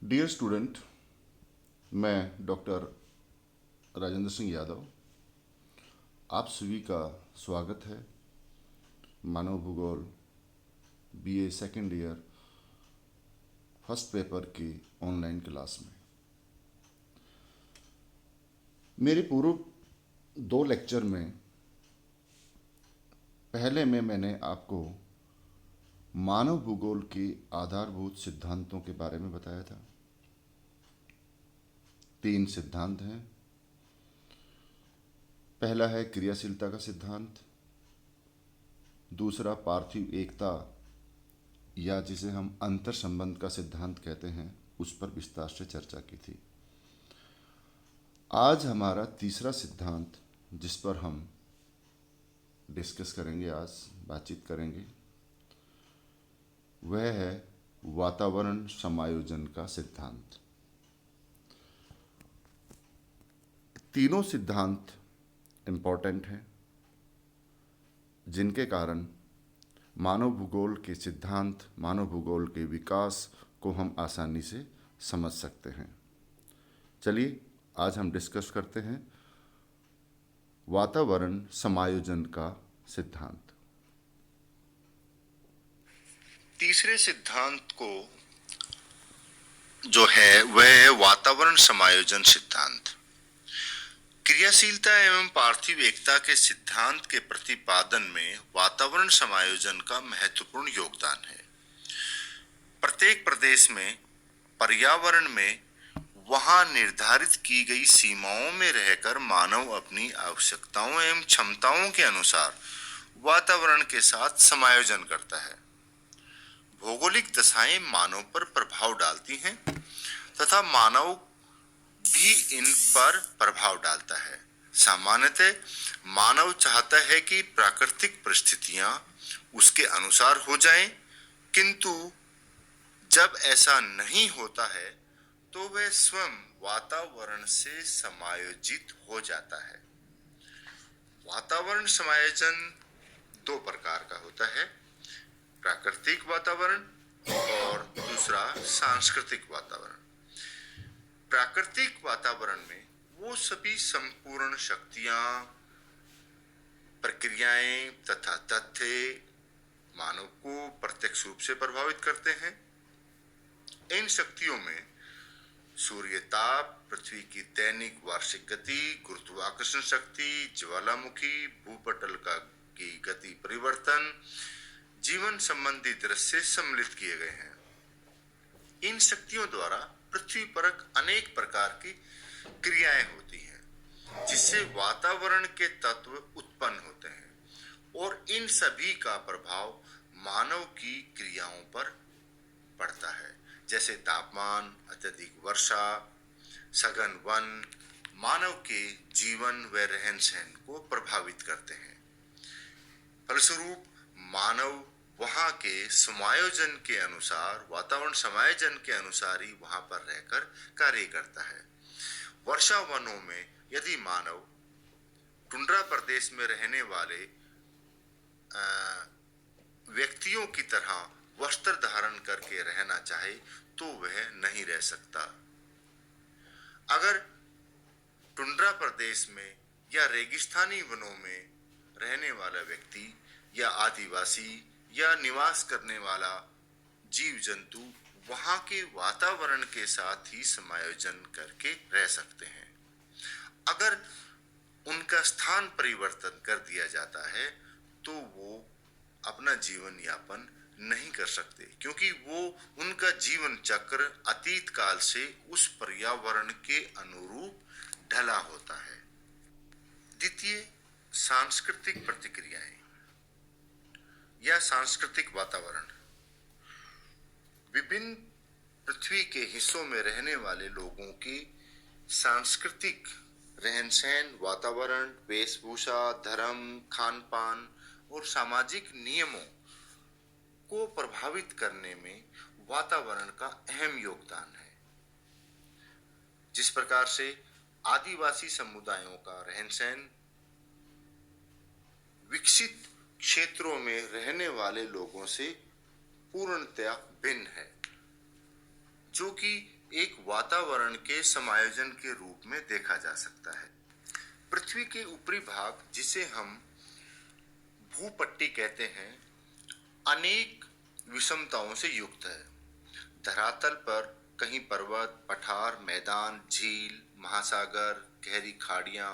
Dear student, मैं doctor Rajendra Singh Yadav आप सभी का स्वागत है मानव भूगोल BA second year first paper की ऑनलाइन क्लास में। मेरे पूर्व 2 लेक्चर में पहले में मैंने आपको मानव भूगोल के आधारभूत सिद्धांतों के बारे में बताया था। 3 सिद्धांत हैं। पहला है क्रियाशीलता का सिद्धांत, दूसरा पार्थिव एकता या जिसे हम अंतर संबंध का सिद्धांत कहते हैं, उस पर विस्तार से चर्चा की थी। आज हमारा तीसरा सिद्धांत जिस पर हम डिस्कस करेंगे, आज बातचीत करेंगे, वह है वातावरण समायोजन का सिद्धांत। तीनों सिद्धांत इम्पोर्टेंट हैं, जिनके कारण मानव भूगोल के सिद्धांत, मानव भूगोल के विकास को हम आसानी से समझ सकते हैं। चलिए आज हम डिस्कस करते हैं वातावरण समायोजन का सिद्धांत। तीसरे सिद्धांत को जो है वह है वातावरण समायोजन सिद्धांत। क्रियाशीलता एवं पार्थिव एकता के सिद्धांत के प्रतिपादन में वातावरण समायोजन का महत्वपूर्ण योगदान है। प्रत्येक प्रदेश में पर्यावरण में वहां निर्धारित की गई सीमाओं में रहकर मानव अपनी आवश्यकताओं एवं क्षमताओं के अनुसार वातावरण के साथ समायोजन करता है। भौगोलिक दशाएं मानव पर प्रभाव डालती हैं तथा मानव भी इन पर प्रभाव डालता है। सामान्यतः मानव चाहता है कि प्राकृतिक परिस्थितियां उसके अनुसार हो जाएं, किंतु जब ऐसा नहीं होता है तो वह स्वयं वातावरण से समायोजित हो जाता है। वातावरण समायोजन 2 प्रकार का होता है, प्राकृतिक वातावरण और दूसरा सांस्कृतिक वातावरण। प्राकृतिक वातावरण में वो सभी संपूर्ण शक्तियां, प्रक्रियाएं तथा तथ्य मानव को प्रत्यक्ष रूप से प्रभावित करते हैं। इन शक्तियों में सूर्य ताप, पृथ्वी की दैनिक वार्षिक गति, गुरुत्वाकर्षण शक्ति, ज्वालामुखी, भूपटल की गति परिवर्तन, जीवन संबंधी दृश्य सम्मिलित किए गए हैं। इन शक्तियों द्वारा पृथ्वी पर अनेक प्रकार की क्रियाएं होती हैं, जिससे वातावरण के तत्व उत्पन्न होते हैं और इन सभी का प्रभाव मानव की क्रियाओं पर पड़ता है, जैसे तापमान, अत्यधिक वर्षा, सघन वन मानव के जीवन व रहन सहन को प्रभावित करते हैं। फलस्वरूप मानव वहां के समायोजन के अनुसार, वातावरण समायोजन के अनुसार ही वहां पर रहकर कार्य करता है। वर्षा वनों में यदि मानव टुंड्रा प्रदेश में रहने वाले व्यक्तियों की तरह वस्त्र धारण करके रहना चाहे तो वह नहीं रह सकता। अगर टुंड्रा प्रदेश में या रेगिस्तानी वनों में रहने वाला व्यक्ति या आदिवासी या निवास करने वाला जीव जंतु वहां के वातावरण के साथ ही समायोजन करके रह सकते हैं। अगर उनका स्थान परिवर्तन कर दिया जाता है तो वो अपना जीवन यापन नहीं कर सकते, क्योंकि वो उनका जीवन चक्र अतीत काल से उस पर्यावरण के अनुरूप ढला होता है। द्वितीय, सांस्कृतिक प्रतिक्रियाएं या सांस्कृतिक वातावरण। विभिन्न पृथ्वी के हिस्सों में रहने वाले लोगों की सांस्कृतिक रहन सहन, वातावरण, वेशभूषा, धर्म, खान पान और सामाजिक नियमों को प्रभावित करने में वातावरण का अहम योगदान है। जिस प्रकार से आदिवासी समुदायों का रहन सहन विकसित क्षेत्रों में रहने वाले लोगों से पूर्णतया भिन्न है, जो कि एक वातावरण के समायोजन के रूप में देखा जा सकता है। पृथ्वी के ऊपरी भाग, जिसे हम भूपट्टी कहते हैं, अनेक विषमताओं से युक्त है। धरातल पर कहीं पर्वत, पठार, मैदान, झील, महासागर, गहरी खाड़ियां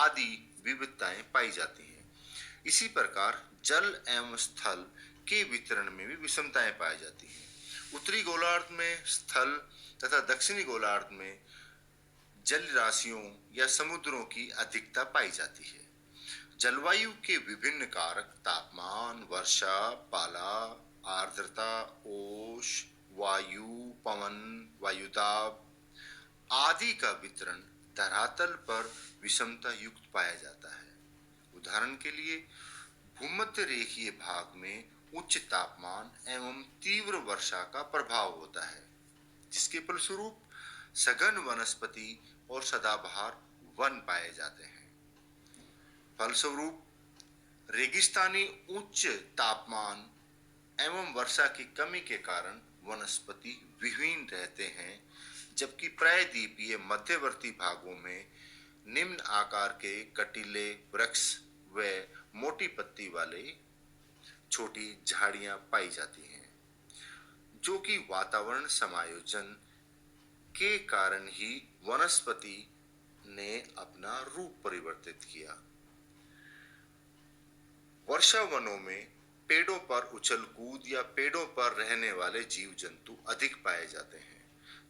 आदि विविधताएं पाई जाती हैं। इसी प्रकार जल एवं स्थल के वितरण में भी विषमताएं पाई जाती हैं। उत्तरी गोलार्ध में स्थल तथा दक्षिणी गोलार्ध में जल राशियों या समुद्रों की अधिकता पाई जाती है। जलवायु के विभिन्न कारक तापमान, वर्षा, पाला, आर्द्रता, ओश, वायु, पवन, वायुदाब आदि का वितरण धरातल पर विषमता युक्त पाया जाता है। उदाहरण के लिए भूमध्य रेखीय भाग में उच्च तापमान एवं तीव्र वर्षा का प्रभाव होता है, जिसके फलस्वरूप सघन वनस्पति और सदाबहार वन पाए जाते हैं। फलस्वरूप रेगिस्तानी उच्च तापमान एवं वर्षा की कमी के कारण वनस्पति विहीन रहते हैं, जबकि प्रायद्वीपीय मध्यवर्ती भागों में निम्न आकार के कटीले वृक्ष व मोटी पत्ती वाले छोटी झाड़ियां पाई जाती हैं, जो कि वातावरण समायोजन के कारण ही वनस्पति ने अपना रूप परिवर्तित किया। वर्षा वनों में पेड़ों पर उछल कूद या पेड़ों पर रहने वाले जीव जंतु अधिक पाए जाते हैं,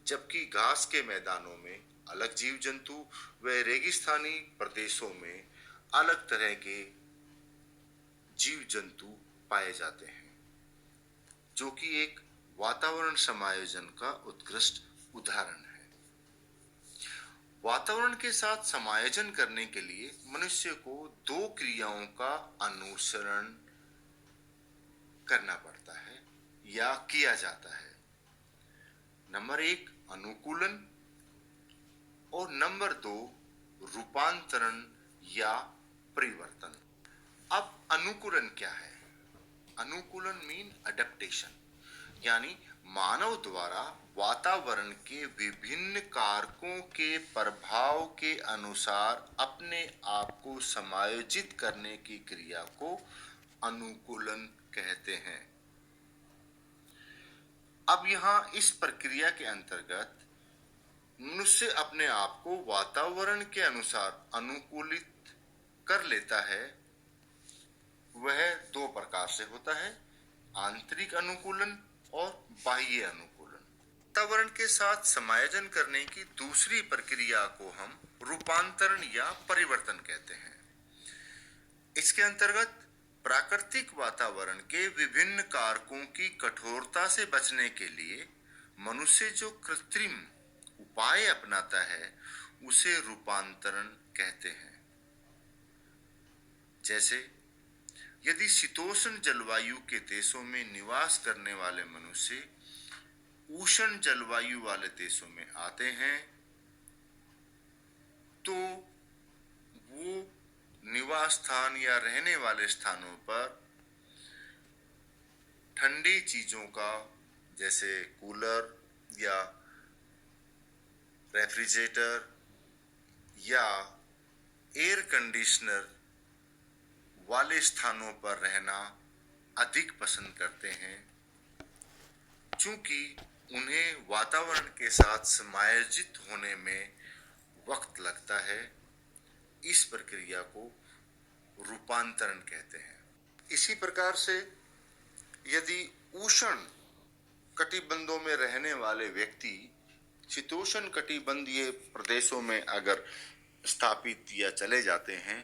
जबकि घास के मैदानों में अलग जीव जंतु व रेगिस्तानी प्रदेशों में अलग तरह के जीव जंतु पाए जाते हैं, जो कि एक वातावरण समायोजन का उत्कृष्ट उदाहरण है। वातावरण के साथ समायोजन करने के लिए मनुष्य को दो क्रियाओं का अनुसरण करना पड़ता है या किया जाता है। नंबर 1 अनुकूलन और नंबर 2 रूपांतरण या परिवर्तन। अब अनुकूलन क्या है? अनुकूलन मीन अडेप्टेशन, यानी मानव द्वारा वातावरण के विभिन्न कारकों के प्रभाव के अनुसार अपने आप को समायोजित करने की क्रिया को अनुकूलन कहते हैं। अब यहाँ इस प्रक्रिया के अंतर्गत मनुष्य अपने आप को वातावरण के अनुसार अनुकूलित कर लेता है। वह दो प्रकार से होता है, आंतरिक अनुकूलन और बाह्य अनुकूलन। वातावरण के साथ समायोजन करने की दूसरी प्रक्रिया को हम रूपांतरण या परिवर्तन कहते हैं। इसके अंतर्गत प्राकृतिक वातावरण के विभिन्न कारकों की कठोरता से बचने के लिए मनुष्य जो कृत्रिम उपाय अपनाता है, उसे रूपांतरण कहते हैं। जैसे यदि शीतोष्ण जलवायु के देशों में निवास करने वाले मनुष्य उष्ण जलवायु वाले देशों में आते हैं, तो वो निवास स्थान या रहने वाले स्थानों पर ठंडी चीजों का, जैसे कूलर या रेफ्रिजरेटर या एयर कंडीशनर वाले स्थानों पर रहना अधिक पसंद करते हैं, क्योंकि उन्हें वातावरण के साथ समायोजित होने में वक्त लगता है। इस प्रक्रिया को रूपांतरण कहते हैं। इसी प्रकार से यदि उष्ण कटिबंधों में रहने वाले व्यक्ति शीतोष्ण कटिबंधीय प्रदेशों में अगर स्थापित या चले जाते हैं,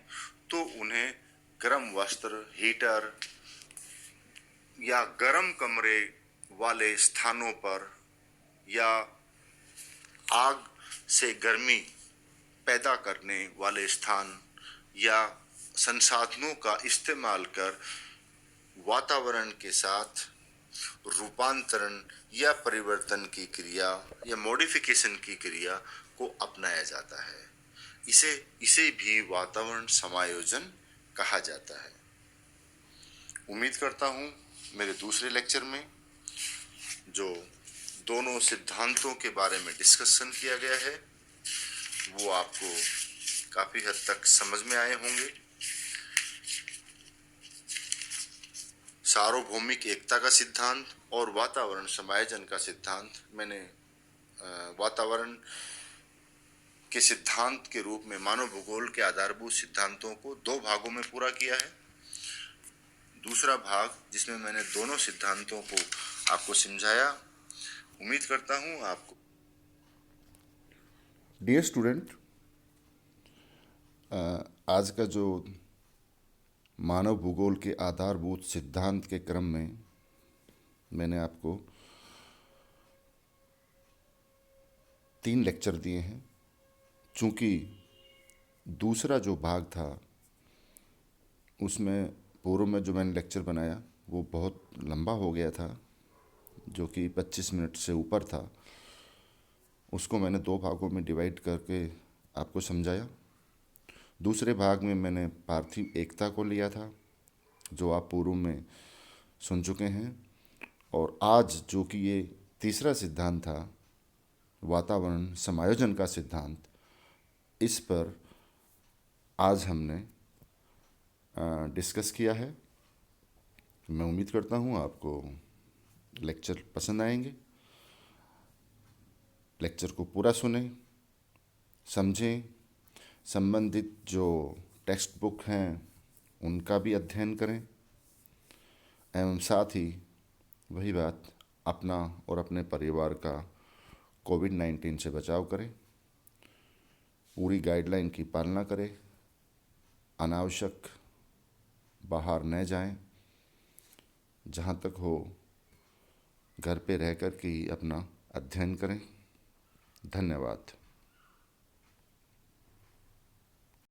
तो उन्हें गर्म वस्त्र, हीटर या गर्म कमरे वाले स्थानों पर या आग से गर्मी पैदा करने वाले स्थान या संसाधनों का इस्तेमाल कर वातावरण के साथ रूपांतरण या परिवर्तन की क्रिया या मॉडिफिकेशन की क्रिया को अपनाया जाता है। इसे भी वातावरण समायोजन कहा जाता है। उम्मीद करता हूँ मेरे दूसरे लेक्चर में, जो दोनों सिद्धांतों के बारे में डिस्कशन किया गया है वो आपको काफी हद तक समझ में आए होंगे। सार्वभौमिक एकता का सिद्धांत और वातावरण समायोजन का सिद्धांत मैंने वातावरण के सिद्धांत के रूप में मानव भूगोल के आधारभूत सिद्धांतों को 2 भागों में पूरा किया है। दूसरा भाग जिसमें मैंने दोनों सिद्धांतों को आपको समझाया, उम्मीद करता हूं आपको। डियर स्टूडेंट, आज का जो मानव भूगोल के आधारभूत सिद्धांत के क्रम में मैंने आपको 3 लेक्चर दिए हैं। चूँकि दूसरा जो भाग था उसमें पूर्व में जो मैंने लेक्चर बनाया वो बहुत लंबा हो गया था, जो कि 25 मिनट से ऊपर था। उसको मैंने 2 भागों में डिवाइड करके आपको समझाया। दूसरे भाग में मैंने पार्थिव एकता को लिया था, जो आप पूर्व में सुन चुके हैं। और आज जो कि ये तीसरा सिद्धांत था, वातावरण समायोजन का सिद्धांत, इस पर आज हमने डिस्कस किया है। मैं उम्मीद करता हूँ आपको लेक्चर पसंद आएंगे। लेक्चर को पूरा सुनें, समझें, संबंधित जो टेक्स्ट बुक हैं उनका भी अध्ययन करें, एवं साथ ही वही बात, अपना और अपने परिवार का कोविड-19 से बचाव करें, पूरी गाइडलाइन की पालना करें, अनावश्यक बाहर न जाएं, जहाँ तक हो घर पे रह कर के ही अपना अध्ययन करें। धन्यवाद।